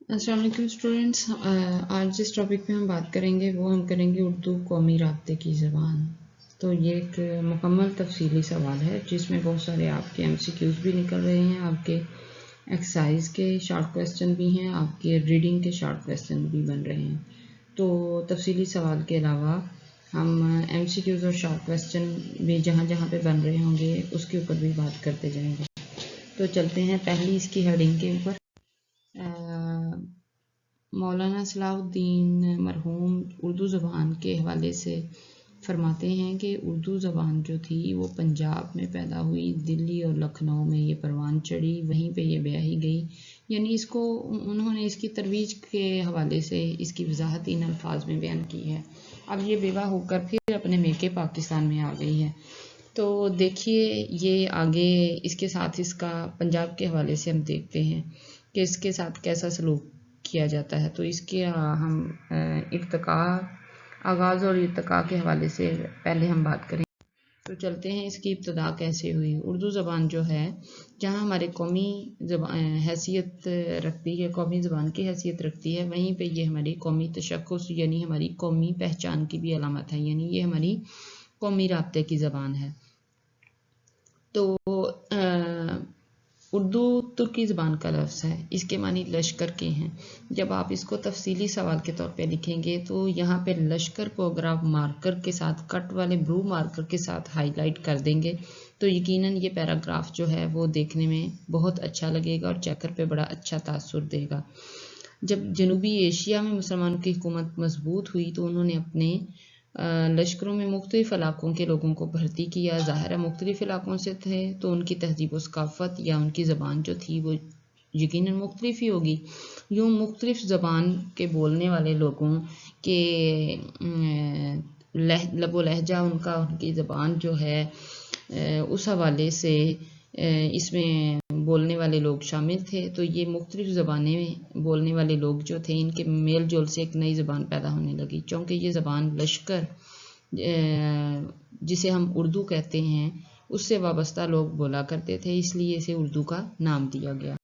अस्सलाम वालेकुम स्टूडेंट्स। आज जिस टॉपिक पे हम बात करेंगे वो हम करेंगे उर्दू कौमी राब्ते की ज़बान। तो ये एक मुकम्मल तफसीली सवाल है जिसमें बहुत सारे आपके MCQs भी निकल रहे हैं, आपके एक्सरसाइज के शॉर्ट क्वेश्चन भी हैं, आपके रीडिंग के शॉर्ट क्वेश्चन भी बन रहे हैं। तो तफसीली सवाल के अलावा हम MCQs और शॉर्ट क्वेश्चन भी जहाँ जहाँ पे बन रहे होंगे उसके ऊपर भी बात करते जाएंगे। तो चलते हैं पहली इसकी हेडिंग के ऊपर। मौलाना सलाहुद्दीन मरहूम उर्दू ज़बान के हवाले से फरमाते हैं कि उर्दू ज़बान जो थी वो पंजाब में पैदा हुई, दिल्ली और लखनऊ में ये परवान चढ़ी, वहीं पे ये ब्याही गई। यानी इसको उन्होंने इसकी तरवीज के हवाले से इसकी वजाहत इन अल्फाज में बयान की है। अब ये बेवा होकर फिर अपने मेके पाकिस्तान में आ गई है। तो देखिए ये आगे इसके साथ इसका पंजाब के हवाले से हम देखते हैं कि इसके साथ कैसा सलूक किया जाता है। तो इसके हम इर्तिका आगाज़ और इर्तिका के हवाले से पहले हम बात करें। तो चलते हैं इसकी इब्तदा कैसे हुई। उर्दू ज़बान जो है जहाँ हमारे कौमी हैसियत रखती है, कौमी ज़बान की हैसियत रखती है, वहीं पे ये हमारी कौमी तशख़्ख़ुस यानी हमारी कौमी पहचान की भी अलामत है, यानी ये हमारी कौमी राब्ते की ज़बान है। तो उर्दू तुर्की ज़बान का लफ्ज़ है, इसके मानी लश्कर के हैं। जब आप इसको तफसीली सवाल के तौर पे लिखेंगे तो यहाँ पे लश्कर को अगर आप मार्कर के साथ, कट वाले ब्लू मार्कर के साथ हाईलाइट कर देंगे तो यकीनन ये पैराग्राफ जो है वो देखने में बहुत अच्छा लगेगा और चेकर पे बड़ा अच्छा तासुर देगा। जब जनूबी एशिया में मुसलमानों की हुकूमत मजबूत हुई तो उन्होंने अपने लश्करों में मुख्तलिफ़ इलाक़ों के लोगों को भर्ती किया। ज़ाहिर है मुख्तलिफ़ इलाक़ों से थे तो उनकी तहज़ीब व सकाफ़त या उनकी ज़बान जो थी वो यकीनन मुख्तलिफ़ ही होगी। यूँ मुख्तलिफ़ ज़बान के बोलने वाले लोगों के लबो लहजा उनका, उनकी ज़बान जो है उस हवाले से इसमें बोलने वाले लोग शामिल थे। तो ये मुख्तलिफ़ ज़बानें बोलने वाले लोग जो थे इनके मेल जोल से एक नई ज़बान पैदा होने लगी। चूँकि ये ज़बान लश्कर जिसे हम उर्दू कहते हैं उससे वाबस्ता लोग बोला करते थे, इसलिए इसे उर्दू का नाम दिया गया।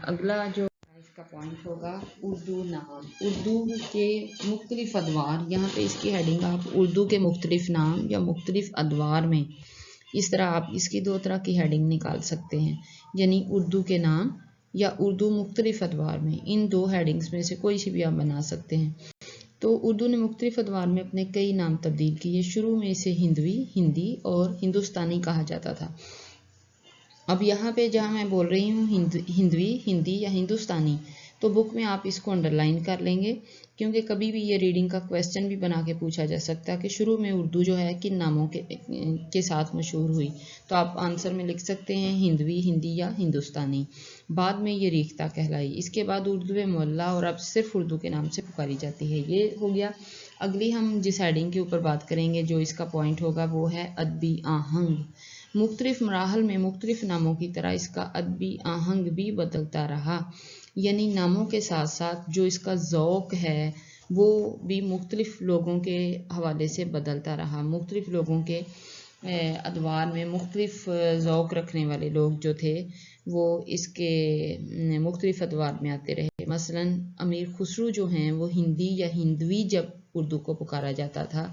अगला जो इसका पॉइंट होगा उर्दू नाम। उर्दू के मुख्तलिफ़ अदवार, यहाँ पे इसकी हेडिंग आप उर्दू के मुख्तलिफ़ नाम या मुख्तलिफ़ अदवार में, इस तरह आप इसकी दो तरह की हेडिंग निकाल सकते हैं, यानी उर्दू के नाम या उर्दू मुख्तलिफ़ अदवार में। इन दो हेडिंग्स में से कोई सी भी आप बना सकते हैं। तो उर्दू ने मुख्तलिफ़ अदवार में अपने कई नाम तब्दील किए। शुरू में इसे हिंदवी, हिंदी और हिंदुस्तानी कहा जाता था। अब यहाँ पे जहाँ मैं बोल रही हूँ हिंदवी, हिंदी या हिंदुस्तानी, तो बुक में आप इसको अंडरलाइन कर लेंगे क्योंकि कभी भी ये रीडिंग का क्वेश्चन भी बना के पूछा जा सकता है कि शुरू में उर्दू जो है किन नामों के साथ मशहूर हुई। तो आप आंसर में लिख सकते हैं हिंदवी, हिंदी या हिंदुस्तानी। बाद में ये रीख्ता कहलाई। इसके बाद उर्दू मोहल्ला और अब सिर्फ उर्दू के नाम से पुकारी जाती है। ये हो गया। अगली हम जिस हेडिंग के ऊपर बात करेंगे जो इसका पॉइंट होगा वो है अदबी आहंग। मुख्तलिफ मराहल में मुख्तलिफ नामों की तरह इसका अदबी आहंग भी बदलता रहा, यानी नामों के साथ साथ जो इसका ज़ौक़ है वो भी मुख्तलिफ लोगों के हवाले से बदलता रहा। मुख्तलिफ लोगों के अदवार में मुख्तलिफ ज़ौक़ रखने वाले लोग जो थे वो इसके मुख्तलिफ अदवार में आते रहे। मसलन अमीर खुसरू जो हैं वो हिंदी या हिंदवी जब उर्दू को पुकारा जाता था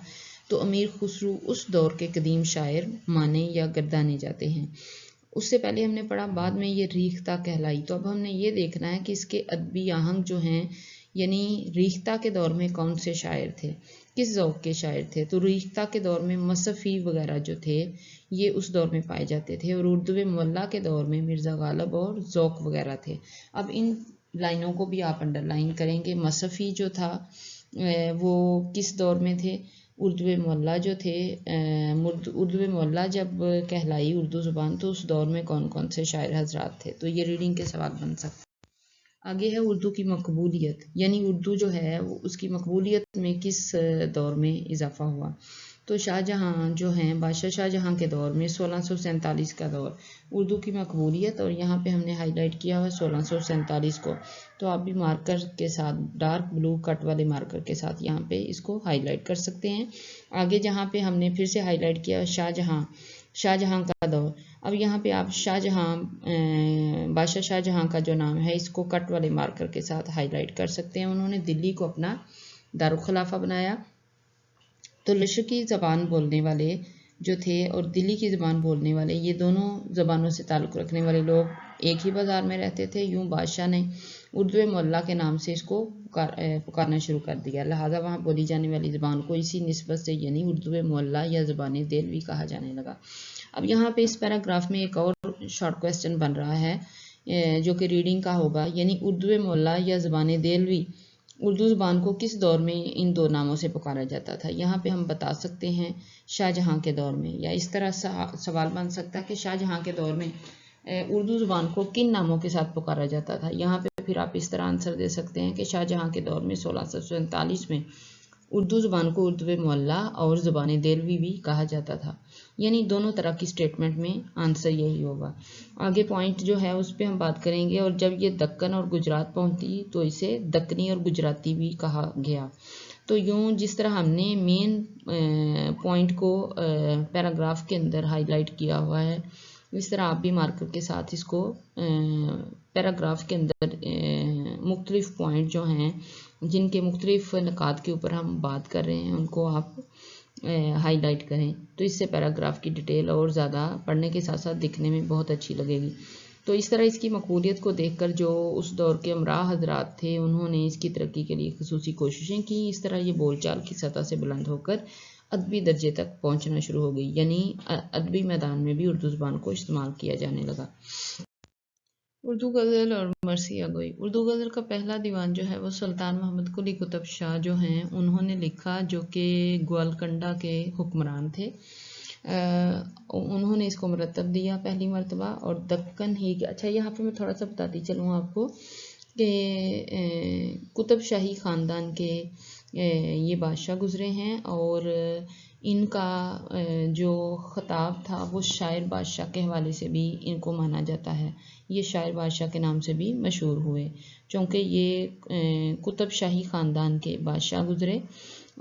तो अमीर खुसरू उस दौर के कदीम शायर माने या गर्दाने जाते हैं। उससे पहले हमने पढ़ा बाद में ये रीख्ता कहलाई। तो अब हमने ये देखना है कि इसके अदबी आहंग जो हैं, यानी रीख्ता के दौर में कौन से शायर थे, किस ज़ौक़ के शायर थे। तो रीख्ता के दौर में मसफ़ी वगैरह जो थे ये उस दौर में पाए जाते थे और उर्दू मोहल्ला के दौर में मिर्ज़ा गालिब और ज़ौक़ वगैरह थे। अब इन लाइनों को भी आप अंडरलाइन करेंगे। मसफ़ी जो था वो किस दौर में थे, उर्दू मोहल्ला जो थे, उर्दू मोहल्ला जब कहलाई उर्दू ज़ुबान तो उस दौर में कौन कौन से शायर हजरात थे। तो ये रीडिंग के सवाल बन सकते। आगे है उर्दू की मकबूलियत, यानी उर्दू जो है वो उसकी मकबूलियत में किस दौर में इजाफ़ा हुआ। तो शाहजहाँ जो हैं, बादशाह शाहजहाँ के दौर में 1647 का दौर, उर्दू की मकबूलियत, और यहाँ पे हमने हाईलाइट किया हुआ 1647 को। तो आप भी मार्कर के साथ, डार्क ब्लू कट वाले मार्कर के साथ यहाँ पे इसको हाईलाइट कर सकते हैं। आगे जहाँ पे हमने फिर से हाईलाइट किया शाहजहाँ, शाहजहां का दौर। अब यहाँ पे आप शाहजहां, बादशाह शाहजहां का जो नाम है इसको कट वाले मार्कर के साथ हाईलाइट कर सकते हैं। उन्होंने दिल्ली को अपना दारुल खिलाफा बनाया। तो लश्करी ज़बान बोलने वाले जो थे और दिल्ली की ज़बान बोलने वाले, ये दोनों ज़बानों से ताल्लुक़ रखने वाले लोग एक ही बाज़ार में रहते थे। यूँ बादशाह ने उर्दू मोहल्ला के नाम से इसको पुकारना शुरू कर दिया। लिहाजा वहाँ बोली जाने वाली ज़बान को इसी निस्बत से यानी उर्दू मोहल्ला या ज़बान देलवी कहा जाने लगा। अब यहाँ पे इस पैराग्राफ में एक और शॉर्ट क्वेश्चन बन रहा है जो कि रीडिंग का होगा, यानी उर्दू मोहल्ला या ज़बान देलवी उर्दू ज़बान को किस दौर में इन दो नामों से पुकारा जाता था। यहाँ पे हम बता सकते हैं शाहजहां के दौर में, या इस तरह सवाल बन सकता है कि शाहजहां के दौर में उर्दू ज़बान को किन नामों के साथ पुकारा जाता था। यहाँ पे फिर आप इस तरह आंसर दे सकते हैं कि शाहजहां के दौर में 1647 में उर्दू ज़बान को उर्दू मोहल्ला और ज़बान देलवी भी कहा जाता था। यानी दोनों तरह की स्टेटमेंट में आंसर यही होगा। आगे पॉइंट जो है उस पर हम बात करेंगे। और जब ये दक्कन और गुजरात पहुंची तो इसे दक्कनी और गुजराती भी कहा गया। तो यूँ जिस तरह हमने मेन पॉइंट को पैराग्राफ के अंदर हाईलाइट किया हुआ है, इस तरह आप भी मार्कर के साथ इसको पैराग्राफ के अंदर मुख्तलिफ पॉइंट जो हैं जिनके मुख्तलिफ नकात के ऊपर हम बात कर रहे हैं उनको आप हाईलाइट करें, तो इससे पैराग्राफ की डिटेल और ज़्यादा पढ़ने के साथ साथ दिखने में बहुत अच्छी लगेगी। तो इस तरह इसकी मकबूलियत को देखकर जो उस दौर के अमरा हजरात थे उन्होंने इसकी तरक्की के लिए खसूसी कोशिशें की। इस तरह ये बोलचाल की सतह से बुलंद होकर अदबी दर्जे तक पहुंचना शुरू हो गई, यानी अदबी मैदान में भी उर्दू ज़बान को इस्तेमाल किया जाने लगा। उर्दू गज़ल और मरसिया गोई। उर्दू गज़ल का पहला दीवान जो है वो सुल्तान मोहम्मद कुली कुतुब शाह जो हैं उन्होंने लिखा, जो कि ग्वालकंडा के हुक्मरान थे। उन्होंने इसको मरतब दिया पहली मरतबा। और दक्कन ही के, अच्छा यहाँ पे मैं थोड़ा सा बताती चलूँ आपको कि कुतुब शाही ख़ानदान के ये बादशाह गुज़रे हैं और इनका जो ख़ताब था वो शायर बादशाह के हवाले से भी इनको माना जाता है। ये शायर बादशाह के नाम से भी मशहूर हुए, चूँकि ये कुतुब शाही ख़ानदान के बादशाह गुज़रे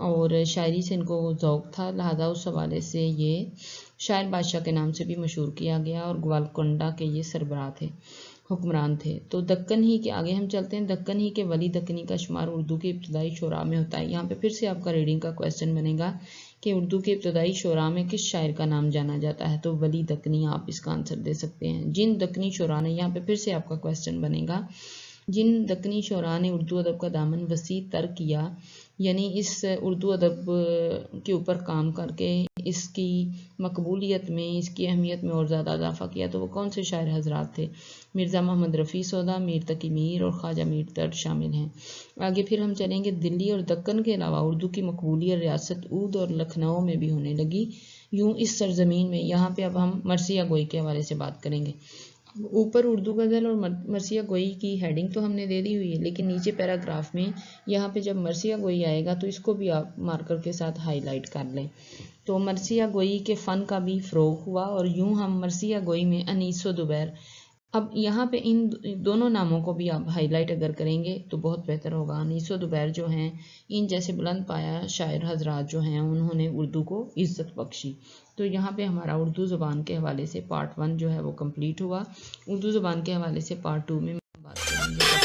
और शायरी से इनको ज़ौक़ था, लिहाजा उस हवाले से ये शायर बादशाह के नाम से भी मशहूर किया गया। और ग्वालकंडा के ये सरबराह थे, हुक्मरान थे। तो दक्कन ही के आगे हम चलते हैं। दक्कन ही के वली दक्कनी का शुमार उर्दू के इब्तदाई शोरा में होता है। यहाँ पे फिर से आपका रीडिंग का क्वेश्चन बनेगा कि उर्दू के इब्तदाई शोरा में किस शायर का नाम जाना जाता है। तो वली दक्कनी आप इसका आंसर दे सकते हैं। जिन दक्कनी शोरा ने, यहाँ पे फिर से आपका क्वेश्चन बनेगा, जिन दक्कनी शोरा ने उर्दू अदब का दामन वसी तर किया, यानी इस उर्दू अदब के ऊपर काम करके इसकी मकबूलियत में, इसकी अहमियत में और ज़्यादा इजाफा किया, तो वो कौन से शायर हजरात थे। मिर्ज़ा मोहम्मद रफ़ी सौदा, मीर तकी मीर और ख्वाजा मीर तर्ड शामिल हैं। आगे फिर हम चलेंगे। दिल्ली और दक्कन के अलावा उर्दू की मकबूलियत रियासत ऊद और लखनऊ में भी होने लगी। यूँ इस सरजमीन में, यहाँ पे अब हम मरसिया गोई के हवाले से बात करेंगे। ऊपर उर्दू गज़ल और मरसिया गोई की हेडिंग तो हमने दे दी हुई है, लेकिन नीचे पैराग्राफ में यहाँ पे जब मरसिया गोई आएगा तो इसको भी आप मार्कर के साथ हाईलाइट कर लें। तो मरसिया गोई के फ़न का भी फ़रोग़ हुआ और यूँ हम मरसिया गोई में अनीस व दुबैर, अब यहाँ पे इन दोनों नामों को भी आप हाईलाइट अगर करेंगे तो बहुत बेहतर होगा। अनीस व दुबैर जो हैं, इन जैसे बुलंद पाया शायर हजरात जो हैं उन्होंने उर्दू को इज़्ज़त बख्शी। तो यहाँ पे हमारा उर्दू ज़बान के हवाले से पार्ट 1 जो है वो कंप्लीट हुआ। उर्दू ज़बान के हवाले से पार्ट 2 में बात करेंगे।